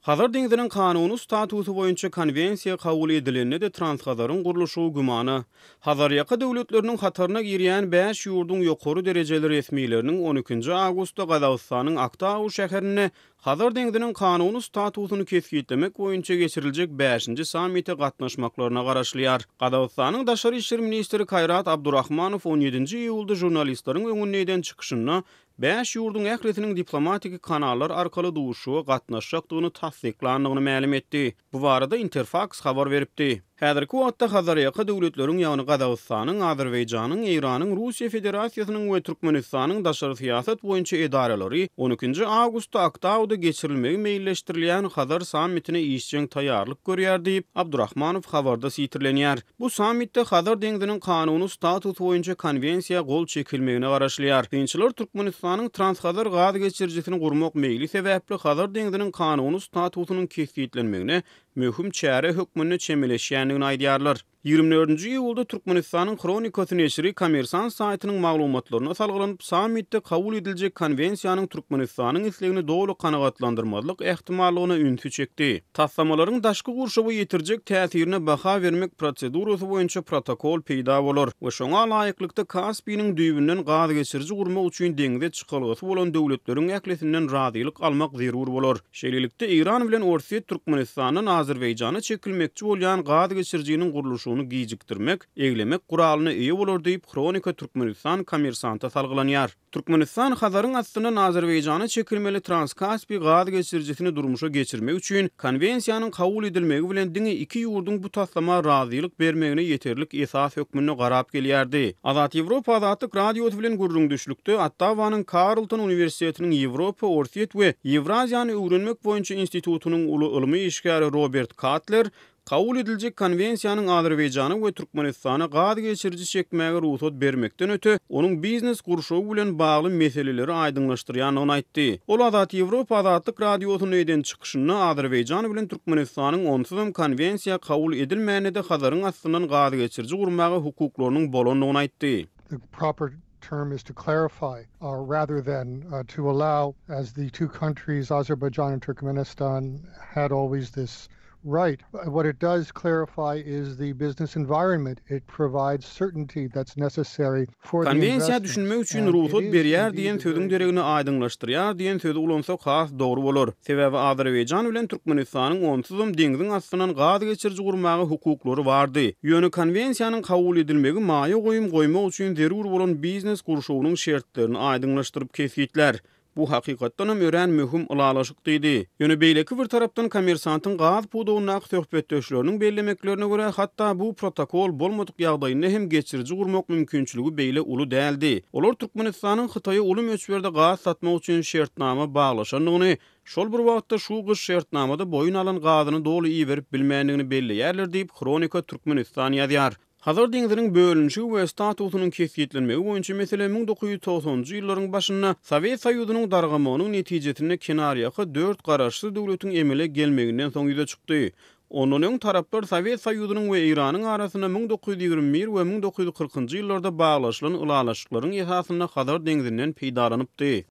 Hazar deňiziniň kanuny statusu boýunça konwensiýa kabul edilenine de Transhazaryn gurulşy gumany. Hazar ýaka döwletleriniň hataryna girýän 5 ýurdun ýokary derejeli resmiýetleriniň 12-nji awgustda Gazagystanyň Aktau şäherine Hazar deňiziniň kanuny statusyny kesgitlemek boýunça geçiriljek 5-nji sammite gatnaşmaklaryna garaşlýar. Gazagystanyň daşary işler ministri Kayrat Abdurrahmanow 17-nji iýulda jurnalistleriň öňünde eden çykyşyna 5 ýurdun ählisiniň diplomatik kanallar arkaly duşuga gatnaşjakdygyny tasdiklandygyny ma'lum etdi. Bu barada Interfax habar beripdi. Häzirki wagtda Hazar ýaka döwletleriň ýagny Gazagystanyň, Azerbaýjanyň, Iranyň, Russiýa Federasiýasynyň we Türkmenistanyň daşary syýasat boýunça edaralary 12-nji awgustda Aktauda geçirilmegi meýilleşdirilýän Hazar sammitine işçiň taýýarlyk görýär diýip Abdurrahmanow habarda sitirlenýär. Bu sammitde Hazar deňiziniň kanuny status boýunça konwensiýa gol çekilmegine garaşlýar. Dinçiler Türkmenistanyň Transhazar gaz geçirjisini gurmak meýli sebäpli Hazar deňiziniň kanuny statusynyň kesgitlenmegine möhüm çäre hökmüne çemeleşýändigini aýdýarlar. 24-nji iýulda Türkmenistanyň Kronikasy neşri Kommersant saýtynyň maglumatlaryna salgylanyp sammitde kabul ediljek konwensiýanyň Türkmenistanyň islegini dogry kanagatlandyrmazlyk ähtimallygyna ünsü çekdi. Tassamalaryň daşky gurşuby ýetirjek täsirine baha bermek prosedurasy boýunça protokol peýda bolar we şoňa laýyklykda Kaspiynyň düýbünden gaz geçirji gurmak üçin deňize çykylgasy bolan döwletleriň ählisinden razylyk almak zerur bolar. Şeýlelikde Iran bilen Orsiýa Türkmenistanyň Azerbaýjana çekilmekçi bolýan gaz geçirjiniň gurulşy gijikdirmek, eglemek guralyna eýe bolar diýip Kronika Türkmenistan Kommersanta salgılanýar. Türkmenistan Hazaryň astyna Azerbaýjana çekilmeli Transkaspiýa gaz geçirjisini durmuşa geçirmek üçin konwensiýanyň kabul edilmegi bilen diňe iki ýurdun bu taslama razylyk bermegine ýeterlik esas hökmüne garap gelýärdi. Azat Ýewropa Azatlyk radiosy bilen gurrundyşlykda Ottawanyň Carleton Uniwersitetiniň Ýewropa, Orsiýet we Ewraziýany öwrenmek boýunça institutunyň uly ilmi işgäri Robert Katler kabul ediljek konwensiýanyň Azerbaýjana we Türkmenistana gaz geçirji çekmäge ruhsat bermekden öte onuň biznes gurşugy bilen bagly meseleleri aýdyňlaşdyrýanyny aýtdy. Ol Azat Ýewropa Azatlyk radiosyna eden çykyşyny Azerbaýjan bilen Türkmenistanyň onsuzam konwensiýa kabul edilmänide Hazaryň astynan gaz geçirji gurmagy hukuklarynyň bolandygyny aýtdy. The proper term is to clarify rather than to allow, as the two countries, Azerbaijan and Turkmenistan, had always this right. What it does clarify is the business environment. It provides certainty that's necessary for the Konwensiýa investment. düşünmek üçin ruhsat berýär diýen sözüň deregini aýdyňlaşdyrýar diýen sözi ulansa has dogry bolar. Sebäbi Azerbaýjan bilen Türkmenistanyň onsuzam deňiziň astynan gaz geçirji gurmagy hukuklary bardy. Ýöne konwensiýanyň kabul edilmegi maýa goýmak üçin zerur bolan biznes gurşugynyň şertlerini aýdyňlaşdyryp kesgitler. Bu hakykatdan hem ören möhüm ulalaşyk diýdi. Ýöne beýleki bir tarapdan Kommersantyň gaz pudugyna söhbetdeşleriniň bellemeklerine görä hatda bu protokol bolmadyk ýagdaýynda hem geçirji gurmak mümkinçiligi beýle uly däldi. Olar Türkmenistanyň Hytaýa uly möçberde gaz satmak üçin şertnama baglaşandygyny, şol bir wagtda şu gyş şertnamada boyun alan gazyny doly iýerip bilmändigini belleýärler diýip Kronika Türkmenistan ýazýar. Hazar deňiziniň bölünşi we statusynyň kesgitlenmegi boýunça mesele 1990-njy ýyllaryň başynda Sowet Soýuzynyň dargamagynyň netijesinde kenaryaky 4 garaşly döwletiň emele gelmeginden soň ýüze çykdy. Onun öň taraplar Sowet Soýuzynyň we Iranyň arasyna 1921 we 1940-njy ýyllarda baglaşylan ulalaşyklaryň esasyna Hazar deňizinden peýdalanypdy.